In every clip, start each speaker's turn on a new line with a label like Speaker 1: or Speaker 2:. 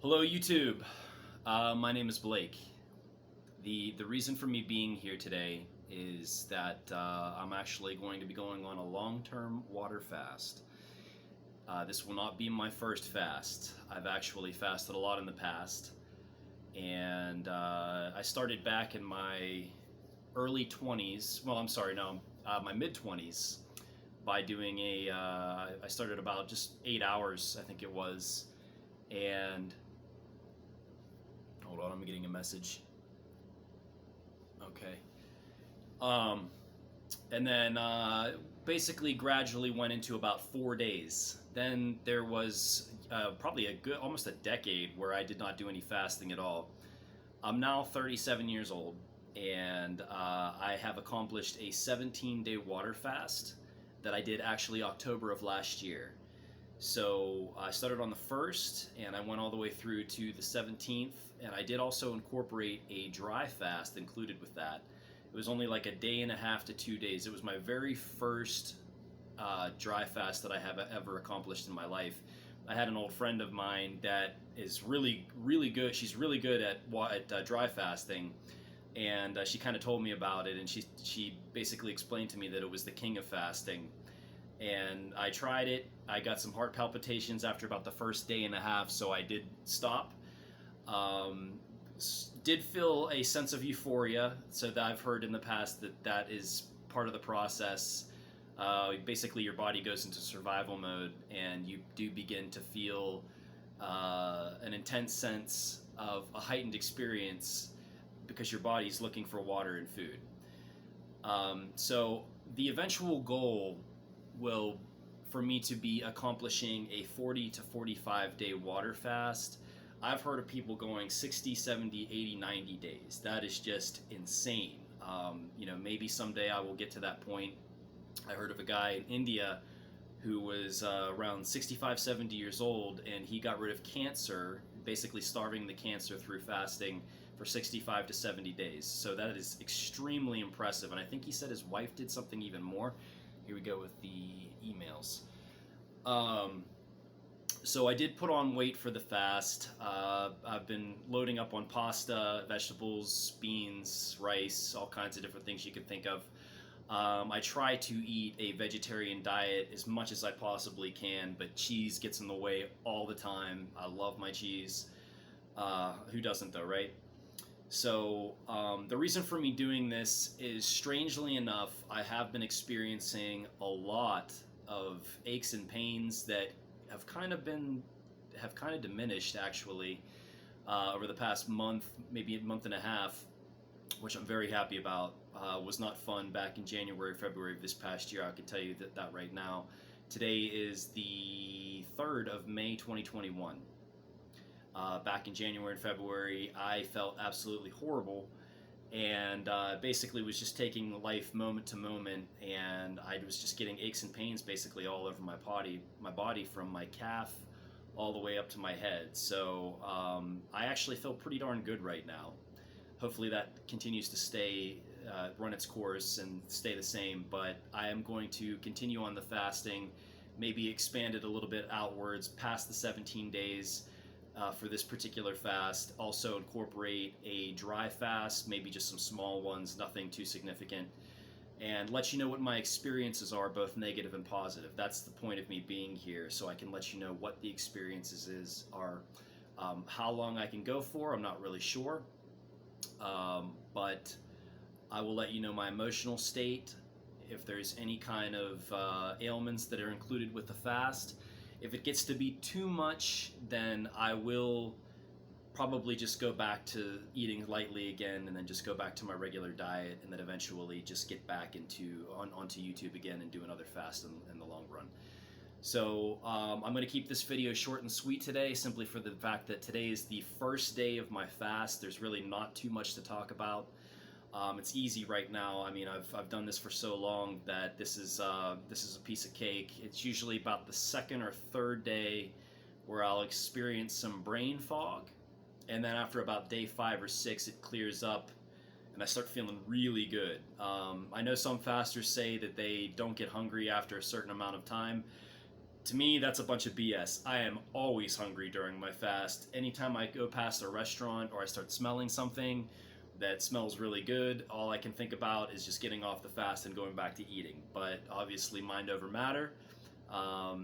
Speaker 1: Hello YouTube, my name is Blake. The reason for me being here today is that I'm actually going to be going on a long-term water fast. This will not be my first fast. I've actually fasted a lot in the past, and I started back in my early 20s. Well, I'm sorry, no, my mid 20s by doing I started about just 8 hours, I think it was, and hold on, I'm getting a message. Okay. Um, and then basically gradually went into about 4 days. Then there was probably almost a decade where I did not do any fasting at all. I'm now 37 years old, and I have accomplished a 17-day water fast that I did actually October of last year. So I started on the 1st and I went all the way through to the 17th, and I did also incorporate a dry fast included with that. It was only like a day and a half to 2 days. It was my very first dry fast that I have ever accomplished in my life. I had an old friend of mine that is really, really good. She's really good at dry fasting, and she kind of told me about it, and she basically explained to me that it was the king of fasting. And I tried it. I got some heart palpitations after about the first day and a half, so I did stop. Um, did feel a sense of euphoria, so that I've heard in the past that is part of the process. Basically, your body goes into survival mode, and you do begin to feel an intense sense of a heightened experience because your body's looking for water and food. So the eventual goal will for me to be accomplishing a 40 to 45 day water fast. I've heard of people going 60, 70, 80, 90 days. That is just insane. Maybe someday I will get to that point. I heard of a guy in India who was around 65, 70 years old, and he got rid of cancer, basically starving the cancer through fasting for 65 to 70 days. So that is extremely impressive, and I think he said his wife did something even more. Here we go with the emails. So I did put on weight for the fast. I've been loading up on pasta, vegetables, beans, rice, all kinds of different things you can think of. I try to eat a vegetarian diet as much as I possibly can, but cheese gets in the way all the time. I love my cheese. Who doesn't though, right? So the reason for me doing this is, strangely enough, I have been experiencing a lot of aches and pains that have kind of diminished actually over the past month, maybe a month and a half, which I'm very happy about. Was not fun back in January, February of this past year. I can tell you that right now. Today is the 3rd of May 2021. Back in January and February, I felt absolutely horrible, and basically was just taking life moment to moment, and I was just getting aches and pains basically all over my body from my calf all the way up to my head. So I actually feel pretty darn good right now. Hopefully that continues to run its course and stay the same, but I am going to continue on the fasting, maybe expand it a little bit outwards past the 17 days. For this particular fast, also incorporate a dry fast, maybe just some small ones, nothing too significant, and let you know what my experiences are, both negative and positive. That's the point of me being here, so I can let you know what the experiences are. How long I can go for, I'm not really sure, but I will let you know my emotional state, if there's any kind of ailments that are included with the fast. If it gets to be too much, then I will probably just go back to eating lightly again, and then just go back to my regular diet, and then eventually just get back onto YouTube again and do another fast in the long run. So I'm going to keep this video short and sweet today, simply for the fact that today is the first day of my fast. There's really not too much to talk about. It's easy right now. I mean, I've done this for so long that this is a piece of cake. It's usually about the second or third day where I'll experience some brain fog, and then after about day 5 or 6, it clears up, and I start feeling really good. I know some fasters say that they don't get hungry after a certain amount of time. To me, that's a bunch of BS. I am always hungry during my fast. Anytime I go past a restaurant or I start smelling something that smells really good, all I can think about is just getting off the fast and going back to eating. But obviously, mind over matter. I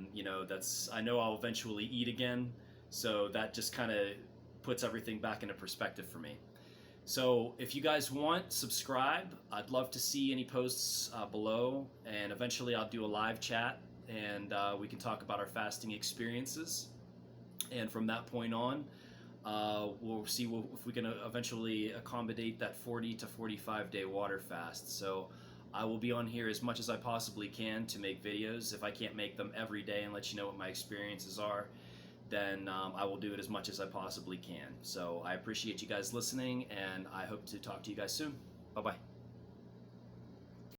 Speaker 1: know I'll eventually eat again, so that just kind of puts everything back into perspective for me. So if you guys want, subscribe. I'd love to see any posts below, and eventually I'll do a live chat, and we can talk about our fasting experiences. And from that point on, we'll see if we can eventually accommodate that 40 to 45 day water fast. So I will be on here as much as I possibly can to make videos. If I can't make them every day and let you know what my experiences are, then I will do it as much as I possibly can. So I appreciate you guys listening, and I hope to talk to you guys soon. Bye-bye.